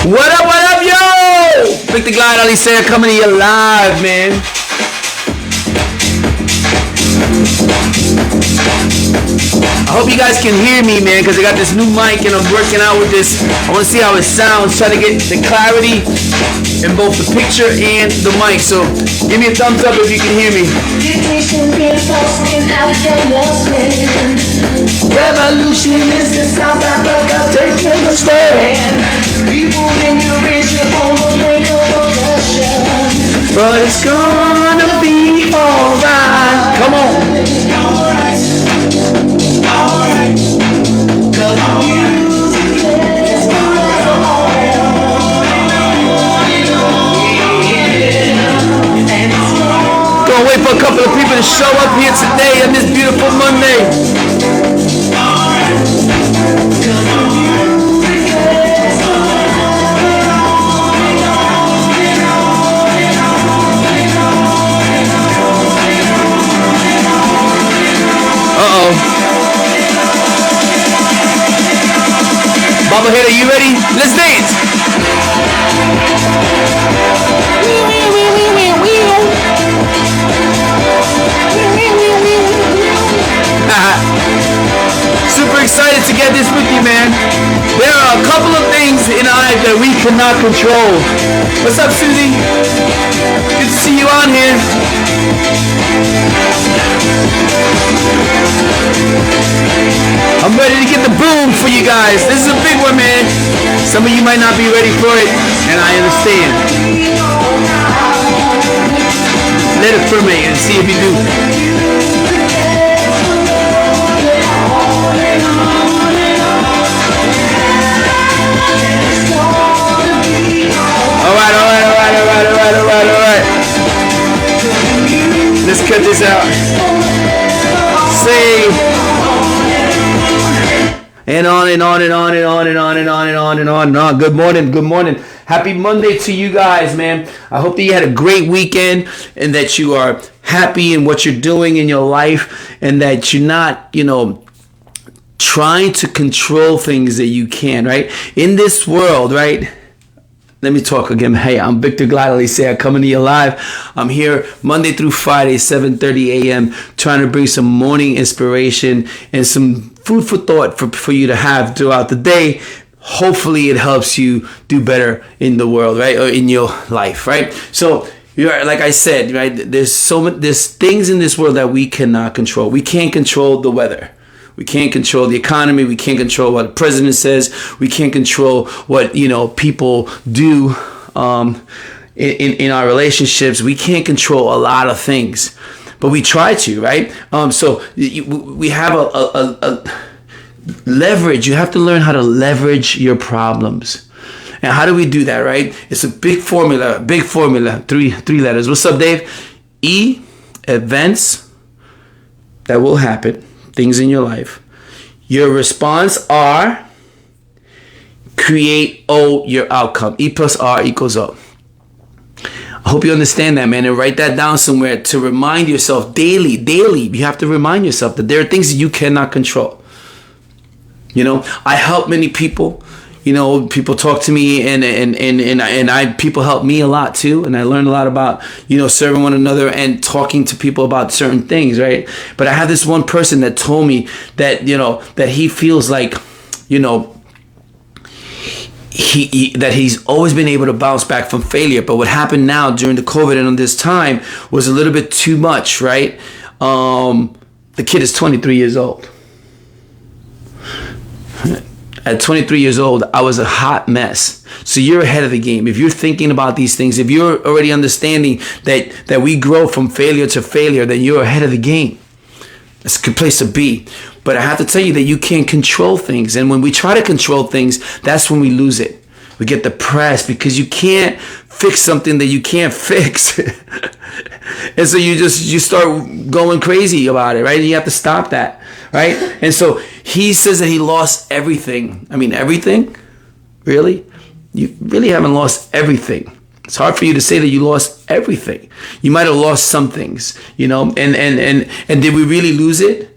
What up, yo? Victor Glide, Ali Sarah coming to you live, man. I hope you guys can hear me, man, because I got this new mic and I'm working out with this. I want to see how it sounds, try to get the clarity in both the picture and the mic. So give me a thumbs up if you can hear me. Revolution is the South Africa taking the stand. People in the region on the brink of oppression. But it's gonna be alright. Come on. Alright. Alright. Cause the music is gonna wait for a couple of people to show up here today on this beautiful Monday. Baba Hitter, you ready? Let's dance! Super excited to get this with you, man. There are a couple of things in life that we cannot control. What's up, Susie? Good to see you on here. I'm ready to get the boom for you guys. This is a big one, man. Some of you might not be ready for it, and I understand. Let it ferment and see if you do. All right. Let's cut this out. Say. And on and on and on and on and on and on and on and on and on. Good morning. Happy Monday to you guys, man. I hope that you had a great weekend and that you are happy in what you're doing in your life and that you're not, trying to control things that you can, right? In this world, right? Let me talk again. Hey, I'm Victor Glide, coming to you live. I'm here Monday through Friday, 7:30 a.m., trying to bring some morning inspiration and some food for thought for you to have throughout the day. Hopefully it helps you do better in the world, right? Or in your life, right? So, like I said, right? There's things in this world that we cannot control. We can't control the weather. We can't control the economy. We can't control what the president says. We can't control what, people do in our relationships. We can't control a lot of things, but we try to, right? So we have a leverage. You have to learn how to leverage your problems. And how do we do that, right? It's a big formula, three letters. What's up, Dave? E, events that will happen. Things in your life. Your response, R, create O, your outcome. E plus R equals O. I hope you understand that, man, and write that down somewhere to remind yourself daily. You have to remind yourself that there are things that you cannot control. I help many people. People talk to me and people help me a lot too. And I learn a lot about, serving one another and talking to people about certain things, right? But I have this one person that told me that, that he feels like, that he's always been able to bounce back from failure. But what happened now during the COVID and on this time was a little bit too much, right? The kid is 23 years old. At 23 years old, I was a hot mess. So you're ahead of the game. If you're thinking about these things, if you're already understanding that we grow from failure to failure, then you're ahead of the game. It's a good place to be. But I have to tell you that you can't control things. And when we try to control things, that's when we lose it. We get depressed because you can't fix something that you can't fix. And so you start going crazy about it, right? And you have to stop that, right? And so he says that he lost everything. I mean, everything? Really? You really haven't lost everything. It's hard for you to say that you lost everything. You might have lost some things, and did we really lose it?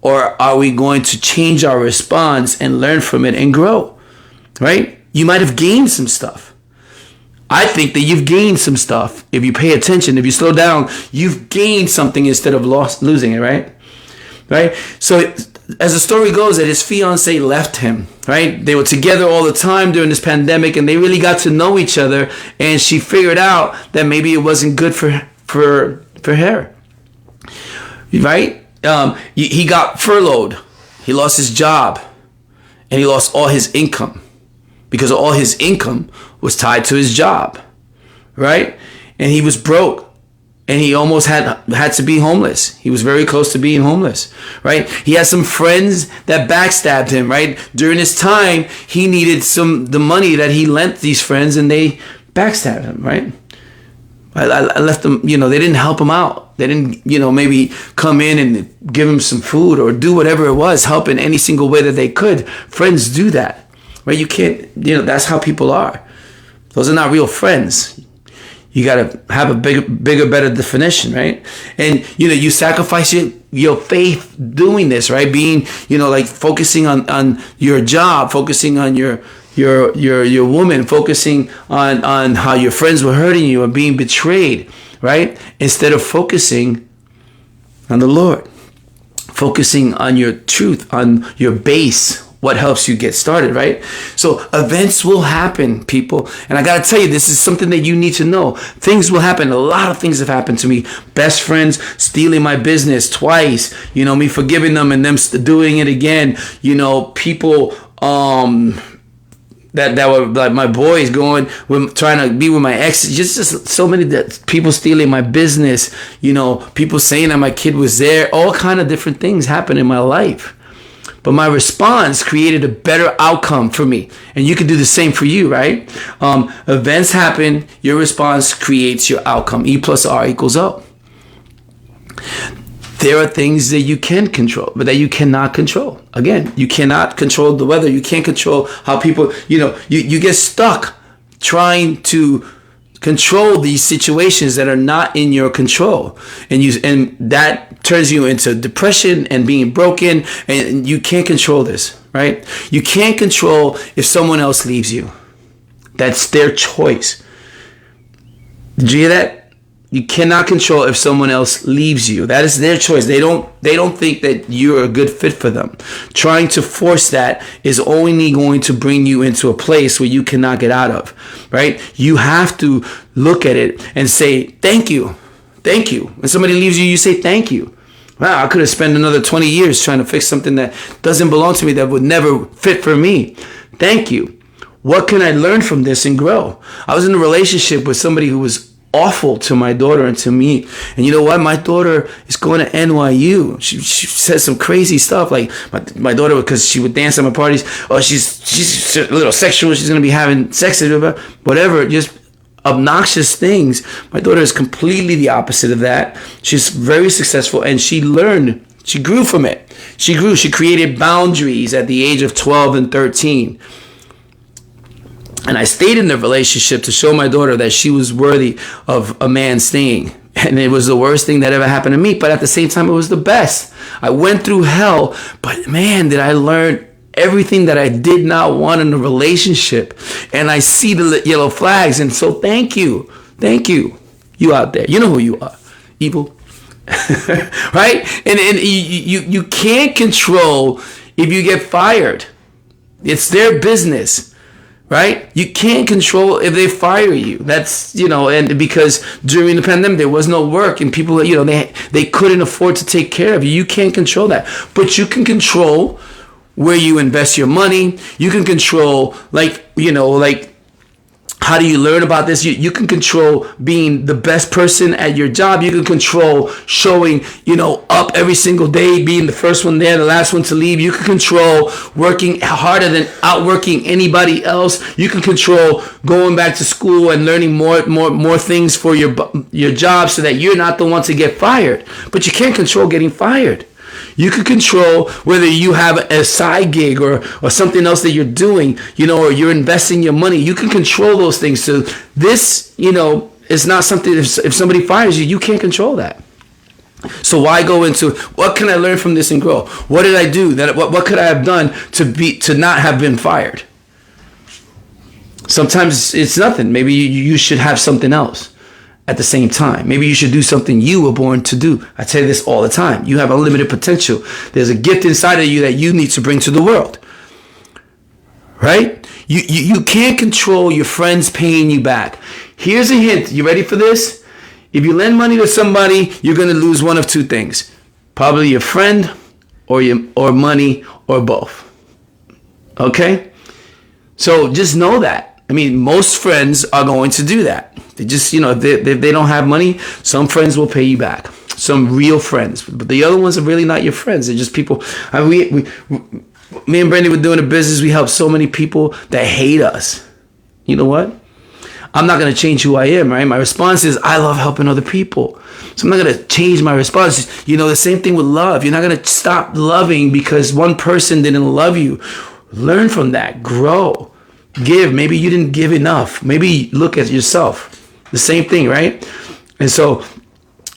Or are we going to change our response and learn from it and grow, right? you might have gained some stuff. I think that you've gained some stuff. If you pay attention, if you slow down, you've gained something instead of losing it, right? Right? So as the story goes, that his fiance left him, right? They were together all the time during this pandemic, and they really got to know each other, and she figured out that maybe it wasn't good for her, right? He got furloughed. He lost his job, and he lost all his income, because all his income was tied to his job, right? And he was broke, and he almost had to be homeless. He was very close to being homeless, right? He had some friends that backstabbed him, right? During this time, he needed the money that he lent these friends, and they backstabbed him, right? I left them, they didn't help him out. They didn't, maybe come in and give him some food or do whatever it was, help in any single way that they could. Friends do that, right? You can't, that's how people are. Those are not real friends. You got to have a bigger, better definition, right? And, you sacrifice your faith doing this, right? Being, focusing on your job, focusing on your woman, focusing on how your friends were hurting you and being betrayed, right? Instead of focusing on the Lord, focusing on your truth, on your base, what helps you get started, right? So events will happen, people. And I got to tell you, this is something that you need to know. Things will happen. A lot of things have happened to me. Best friends stealing my business twice, me forgiving them and them doing it again. People, that were like my boys trying to be with my ex, just so many people stealing my business, people saying that my kid was there, all kind of different things happened in my life. But my response created a better outcome for me. And you can do the same for you, right? Events happen, your response creates your outcome. E plus R equals O. There are things that you can control, but that you cannot control. Again, you cannot control the weather. You can't control how people, you get stuck trying to control these situations that are not in your control. And that turns you into depression and being broken, and you can't control this, right? You can't control if someone else leaves you. That's their choice. Did you hear that? You cannot control if someone else leaves you. That is their choice. They don't think that you're a good fit for them. Trying to force that is only going to bring you into a place where you cannot get out of, right? You have to look at it and say, thank you. Thank you. When somebody leaves you, you say, thank you. Wow, I could have spent another 20 years trying to fix something that doesn't belong to me, that would never fit for me. Thank you. What can I learn from this and grow? I was in a relationship with somebody who was awful to my daughter and to me. And you know what? My daughter is going to NYU. She says some crazy stuff, like my daughter, because she would dance at my parties. Oh, she's a little sexual. She's going to be having sex, whatever. Just obnoxious things. My daughter is completely the opposite of that. She's very successful, and she learned. She grew from it. She grew. She created boundaries at the age of 12 and 13. And I stayed in the relationship to show my daughter that she was worthy of a man staying. And it was the worst thing that ever happened to me. But at the same time, it was the best. I went through hell. But man, did I learn everything that I did not want in a relationship. And I see the yellow flags. And so thank you. Thank you. You out there. You know who you are. Evil. Right? And you can't control if you get fired. It's their business. Right? You can't control if they fire you. That's, and because during the pandemic, there was no work and people, they couldn't afford to take care of you. You can't control that. But you can control where you invest your money. You can control, how do you learn about this? You can control being the best person at your job. You can control showing, up every single day, being the first one there, the last one to leave. You can control working harder than outworking anybody else. You can control going back to school and learning more things for your job so that you're not the one to get fired. But you can't control getting fired. You can control whether you have a side gig or something else that you're doing, or you're investing your money. You can control those things. So this, is not something, if somebody fires you, you can't control that. So why go into what can I learn from this and grow? What did I do? What could I have done to not have been fired? Sometimes it's nothing. Maybe you should have something else at the same time. Maybe you should do something you were born to do. I tell you this all the time. You have unlimited potential. There's a gift inside of you that you need to bring to the world. Right? You can't control your friends paying you back. Here's a hint. You ready for this? If you lend money to somebody, you're going to lose one of two things. Probably your friend or money or both. Okay? So just know that. I mean, most friends are going to do that. They just, if they don't have money, some friends will pay you back. Some real friends. But the other ones are really not your friends. They're just people. Me and Brandy were doing a business. We helped so many people that hate us. You know what? I'm not going to change who I am, right? My response is, I love helping other people. So I'm not going to change my response. The same thing with love. You're not going to stop loving because one person didn't love you. Learn from that. Grow. Give. Maybe you didn't give enough. Maybe look at yourself. The same thing, right? And so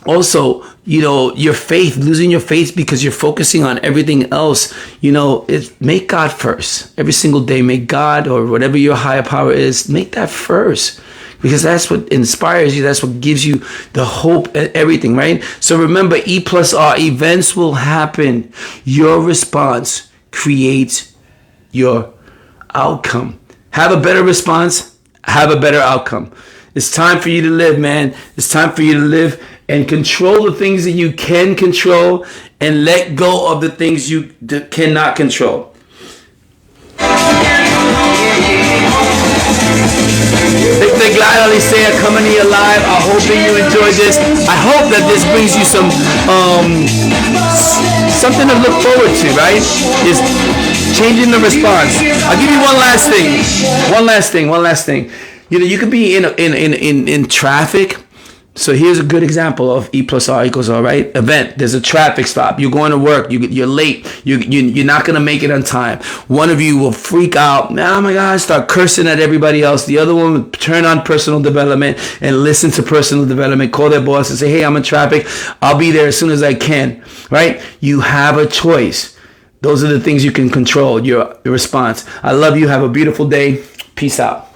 also, your faith, losing your faith because you're focusing on everything else, make God first. Every single day, make God or whatever your higher power is, make that first. Because that's what inspires you. That's what gives you the hope and everything, right? So remember, E+R, events will happen. Your response creates your outcome. Have a better response, have a better outcome. It's time for you to live, man. It's time for you to live and control the things that you can control and let go of the things you cannot control. Victor Glad Alicea coming to you live. I hope that you enjoyed this. I hope that this brings you some something to look forward to, right? Is changing the response. I'll give you one last thing. You could be in traffic. So here's a good example of E+R=R, right? Event. There's a traffic stop. You're going to work. You're late. You're not going to make it on time. One of you will freak out. Oh my God, start cursing at everybody else. The other one will turn on personal development and listen to personal development. Call their boss and say, hey, I'm in traffic. I'll be there as soon as I can, right? You have a choice. Those are the things you can control, your response. I love you. Have a beautiful day. Peace out.